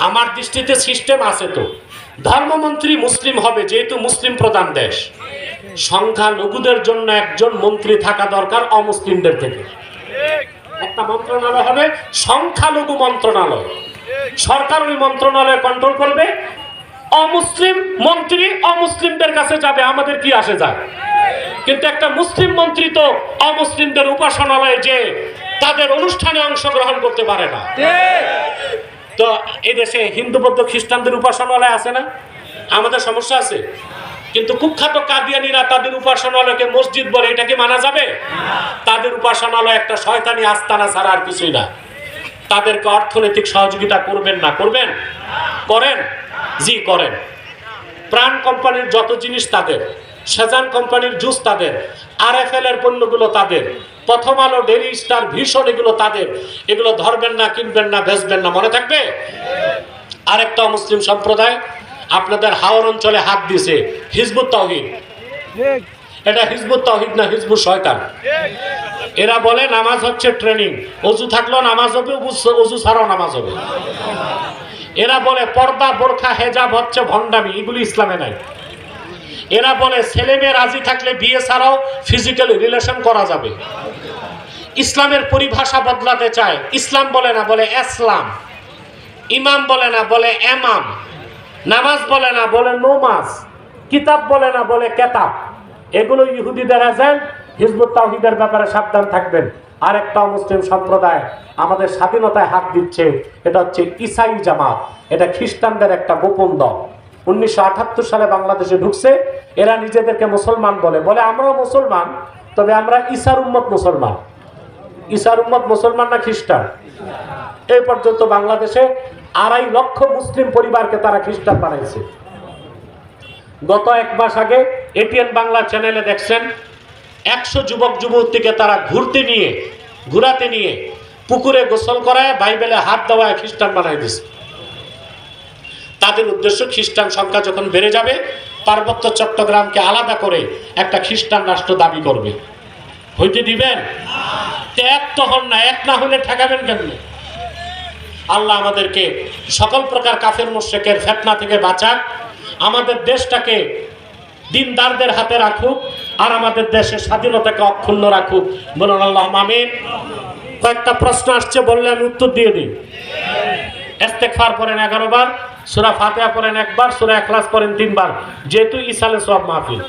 আমার দৃষ্টিতে সিস্টেম আছে তো, ধর্মমন্ত্রী মুসলিম হবে যেহেতু মুসলিম প্রধান দেশ, সংখ্যালঘুদের জন্য একজন মন্ত্রী থাকা দরকার অমুসলিমদের থেকে। একটা মন্ত্রণালয় হবে সংখ্যালঘু মন্ত্রণালয়, সরকার ওই মন্ত্রণালয় কন্ট্রোল করবে, অমুসলিম মন্ত্রী অমুসলিমদের কাছে যাবে, আমাদের কি আসে যায়। কিন্তু একটা মুসলিম মন্ত্রী তো অমুসলিমদের উপাসনালয়ে যে তাদের অনুষ্ঠানে অংশগ্রহণ করতে পারে না। তো এই দেশে হিন্দু বৌদ্ধ খ্রিস্টানদের উপাসনালয় আছে না, আমাদের সমস্যা আছে। কিন্তু কুখ্যাত কাদিয়ানীরা তাদের উপাসনালয়কে মসজিদ বলে, এটা কি মানা যাবে? তাদের উপাসনালয় একটা শয়তানি আস্তানা ছাড়া আর কিছুই না। তাদেরকে অর্থনৈতিক সহযোগিতা করবেন না? করবেন? করেন? জি করেন। প্রাণ কোম্পানির যত জিনিস তাদের, সেজান কোম্পানির জুস তাদের, RFL এর পণ্যগুলো তাদের, প্রথম আলো, ডেইলি স্টার, ভিশন এগুলো তাদের। এগুলো ধরবেন না, কিনবেন না, বেচবেন না, মনে থাকবে। আরেকটা মুসলিম সম্প্রদায় আপনাদের হাওর অঞ্চলে হাত দিয়েছে, হিজবুত তাওহীদ। এটা হিজবুত তাওহীদ না, হিজবুত শয়তান। এরা বলে নামাজ হচ্ছে ট্রেনিং, অজু থাকলেও নামাজ হবে, অজু ছাড়াও নামাজ হবে। এরা বলে পর্দা, বোরখা, হেজাব হচ্ছে ভণ্ডামি, এগুলি ইসলামে নাই। এরা বলে ছেলে মেয়ে রাজি থাকলে বিয়ে ছাড়াও ফিজিক্যাল রিলেশন করা যাবে। ইসলামের পরিভাষা বদলাতে চায়, ইসলাম বলে না, বলে ইসলাম। ইমাম বলে না, বলে এমাম। নামাজ বলে না, বলে নমাজ। কিতাব বলে না, বলে কেতাব। এগুলো ইহুদিদের এজেন্ট। হিজবুত তাওহীদের ব্যাপারে সাবধান থাকবেন। আরেকটা মুসলিম সম্প্রদায় আমাদের স্বাধীনতায় হাত দিচ্ছে, এটা হচ্ছে ইসাই জামাত। এটা খ্রিস্টানদের একটা গোপন দল। 1978 সালে বাংলাদেশে ঢুকছে। এরা নিজেদেরকে মুসলমান বলে, বলে আমরাও মুসলমান, তবে আমরা ঈসার উম্মত মুসলমান। ঈসার উম্মত মুসলমান না খ্রিস্টান? এই পর্যন্ত বাংলাদেশে 2.5 লক্ষ মুসলিম পরিবারকে তারা খ্রিস্টান বানাইছে। গত 1 মাস আগে এটিএন বাংলা চ্যানেলে দেখছেন 100 যুবক যুবতীকে তারা ঘুরাতে নিয়ে পুকুরে গোসল করায়, বাইবেলে হাত দেওয়ায় খ্রিস্টান বানাই দিছে। তাদের উদ্দেশ্য খ্রিস্টান সংখ্যা যখন বেড়ে যাবে, পার্বত্য চট্টগ্রামকে আলাদা করে একটা খ্রিস্টান রাষ্ট্র দাবি করবে। হইতে দিবেন? এক তো হন না, এক না হলে ঠেকাবেন কেমনে? আল্লাহ আমাদেরকে সকল প্রকার কাফের মুশরিকের ফিতনা থেকে বাঁচাক, আমাদের দেশটাকে দিনদারদের হাতে রাখুক, আর আমাদের দেশের স্বাধীনতাকে অক্ষুণ্ণ রাখুক। বলুন আল্লাহুম্মা আমিন। কয়েকটা প্রশ্ন আসছে, বললে আমি উত্তর দিয়ে দিই। ইস্তেগফার পড়েন 11 বার, সূরা ফাতিহা পড়েন 1 বার, সূরা ইখলাস পড়েন 3 বার, যেহেতু ইসালে সওয়াব মাহফিল।